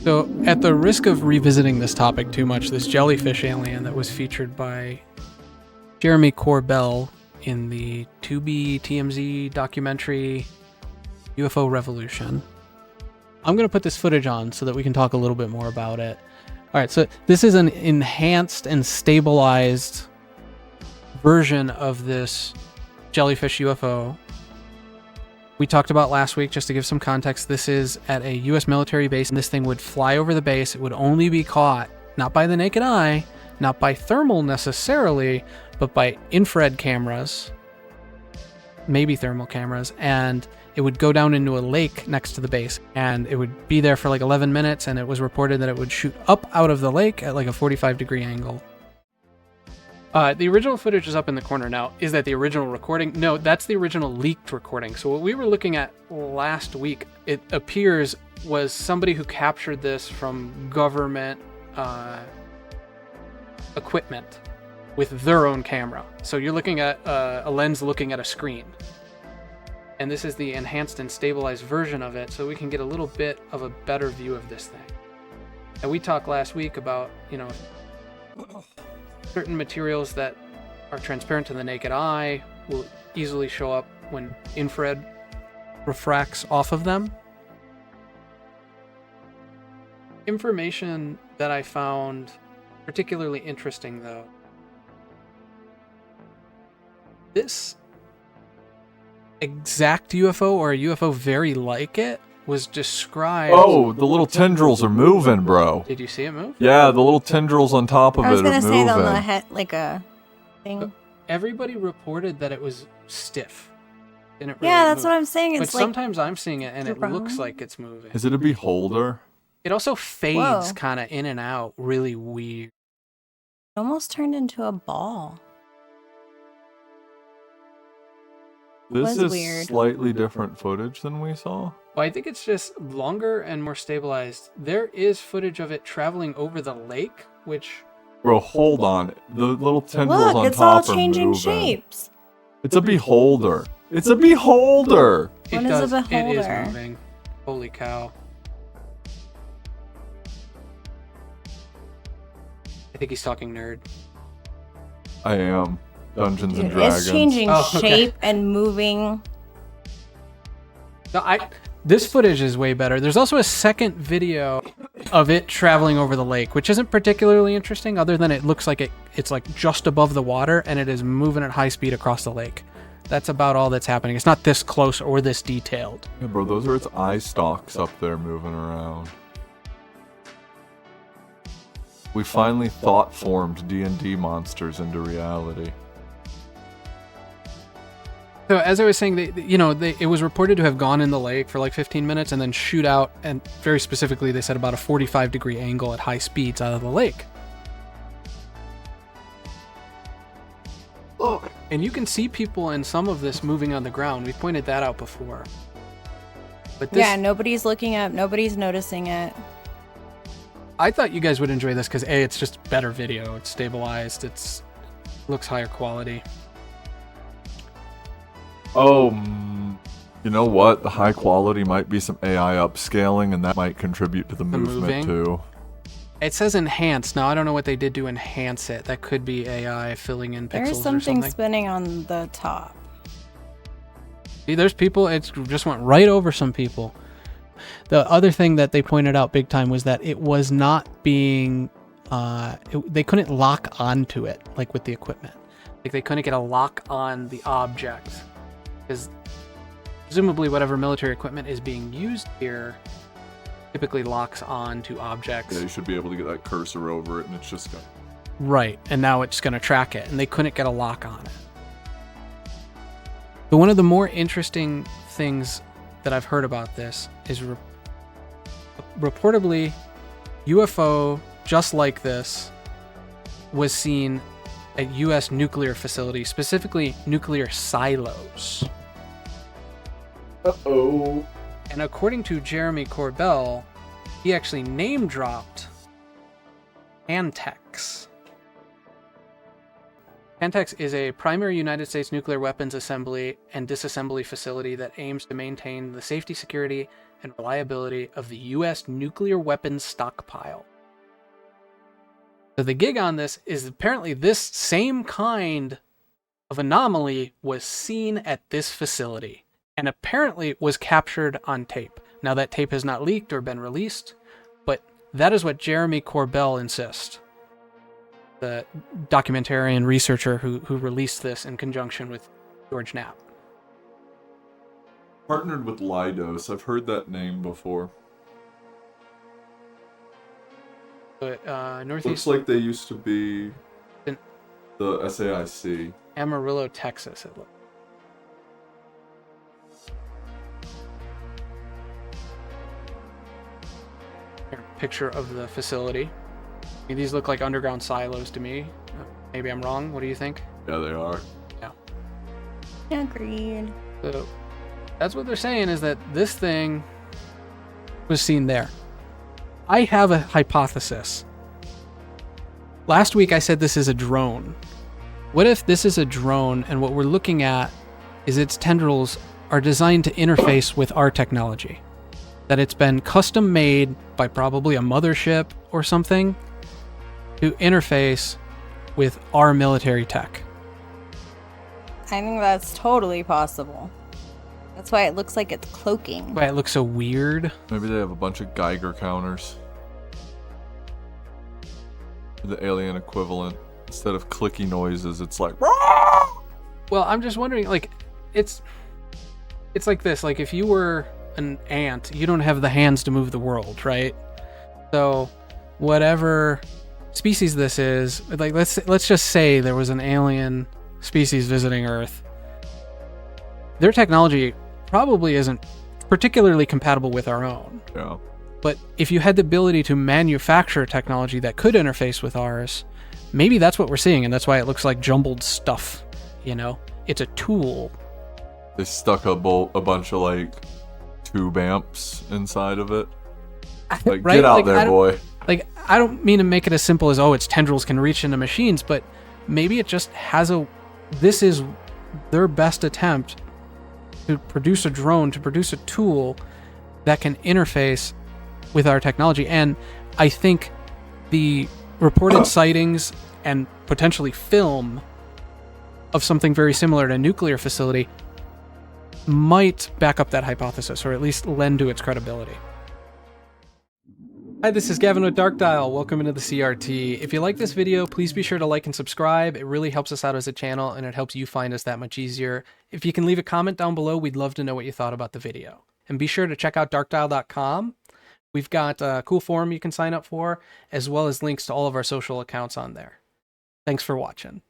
So, at the risk of revisiting this topic too much, this jellyfish alien that was featured by Jeremy Corbell in the Tubi TMZ documentary UFO Revolution, I'm going to put this footage on so that we can talk a little bit more about it. All right, so this is an enhanced and stabilized version of this jellyfish UFO. We talked about last week, just to give some context, this is at a U.S. military base, and this thing would fly over the base. It would only be caught, not by the naked eye, not by thermal necessarily, but by infrared cameras, maybe thermal cameras, and it would go down into a lake next to the base, and it would be there for like 11 minutes, and it was reported that it would shoot up out of the lake at like a 45-degree angle. The original footage is up in the corner now. Is that the original recording? No, that's the original leaked recording. So what we were looking at last week, it appears, was somebody who captured this from government equipment with their own camera. So you're looking at a lens looking at a screen. And this is the enhanced and stabilized version of it, so we can get a little bit of a better view of this thing. And we talked last week about, certain materials that are transparent to the naked eye will easily show up when infrared refracts off of them. Information that I found particularly interesting, though. This exact UFO, or a UFO very like it, was described... Oh, the little tendrils are moving, bro. Did you see it move? Yeah, the little tendrils on top of it are moving. I was going to say on the head, like a thing. But everybody reported that it was stiff. Didn't really yeah, that's move. what I'm saying. It's but like, sometimes I'm seeing it and it looks like it's moving. Is it a beholder? It also fades Whoa. kind of in and out, really weird. It almost turned into a ball. This was is weird. slightly different footage than we saw. Well, I think it's just longer and more stabilized. There is footage of it traveling over the lake, which... Bro, hold on. The little tendrils Look, on it's all top are changing moving. shapes. It's a beholder. It's a beholder! It What is a does, it is beholder? moving. Holy cow. I think he's talking nerd. I am. Dungeons and Dude, Dragons. it's changing Oh, okay. shape and moving. No, this footage is way better. There's also a second video of it traveling over the lake, which isn't particularly interesting, other than it looks like it's like just above the water and it is moving at high speed across the lake. That's about all that's happening. It's not this close or this detailed. Yeah, bro, those are its eye stalks up there moving around. We finally thought-formed D&D monsters into reality. So as I was saying, it was reported to have gone in the lake for like 15 minutes and then shoot out, and very specifically they said about a 45-degree angle at high speeds out of the lake. Look! And you can see people in some of this moving on the ground. We pointed that out before. But this, Yeah, nobody's looking up. Nobody's noticing it. I thought you guys would enjoy this because A, it's just better video. It's stabilized. Looks higher quality. Oh, you know what? The high quality might be some AI upscaling, and that might contribute to the movement moving? too. It says enhanced. Now, I don't know what they did to enhance it. That could be AI filling in pixels There's or something something. spinning on the top. See, there's people. It just went right over some people. The other thing that they pointed out big time was that it was not being... they couldn't lock onto it, like with the equipment. Like they couldn't get a lock on the object. Because presumably whatever military equipment is being used here typically locks on to objects. Yeah, you should be able to get that cursor over it, and it's just gonna... Right, and now it's going to track it, and they couldn't get a lock on it. But one of the more interesting things that I've heard about this is reportedly UFO just like this was seen at U.S. nuclear facilities, specifically nuclear silos. Uh-oh. And according to Jeremy Corbell, he actually name-dropped Pantex. Pantex is a primary United States nuclear weapons assembly and disassembly facility that aims to maintain the safety, security, and reliability of the U.S. nuclear weapons stockpile. So the gig on this is apparently this same kind of anomaly was seen at this facility, and apparently was captured on tape. Now that tape has not leaked or been released, but that is what Jeremy Corbell insists. The documentarian researcher who released this in conjunction with George Knapp. Partnered with Leidos. I've heard that name before. But Northeast... Looks like they used to be in the SAIC. Amarillo, Texas, it looks. Picture of the facility. I mean, these look like underground silos to me. Maybe I'm wrong. What do you think? Yeah, they are. Yeah. Agreed. So that's what they're saying, is that this thing was seen there. I have a hypothesis. Last week I said this is a drone. What if this is a drone and what we're looking at is its tendrils are designed to interface with our technology? That it's been custom made by probably a mothership or something to interface with our military tech. I think that's totally possible. That's why it looks like it's cloaking. Why it looks so weird. Maybe they have a bunch of Geiger counters. The alien equivalent. Instead of clicky noises, it's like... Well, I'm just wondering, like, it's like this. Like, if you were an ant, you don't have the hands to move the world, right? So, whatever species this is, like, let's just say there was an alien species visiting Earth. Their technology probably isn't particularly compatible with our own. Yeah. But if you had the ability to manufacture technology that could interface with ours, maybe that's what we're seeing, and that's why it looks like jumbled stuff, you know? It's a tool. They stuck a bunch of, like, tube amps inside of it. Like, Right? get out Like, there, boy. Like, I don't mean to make it as simple as, oh, its tendrils can reach into machines, but maybe it just has this is their best attempt to produce a drone, to produce a tool that can interface with our technology. And I think the reported sightings and potentially film of something very similar to a nuclear facility might back up that hypothesis, or at least lend to its credibility. Hi, this is Gavin with Dark Dial. Welcome into the CRT. If you like this video, please be sure to like and subscribe. It really helps us out as a channel, and it helps you find us that much easier. If you can leave a comment down below, we'd love to know what you thought about the video. And be sure to check out darkdial.com. We've got a cool forum you can sign up for, as well as links to all of our social accounts on there. Thanks for watching.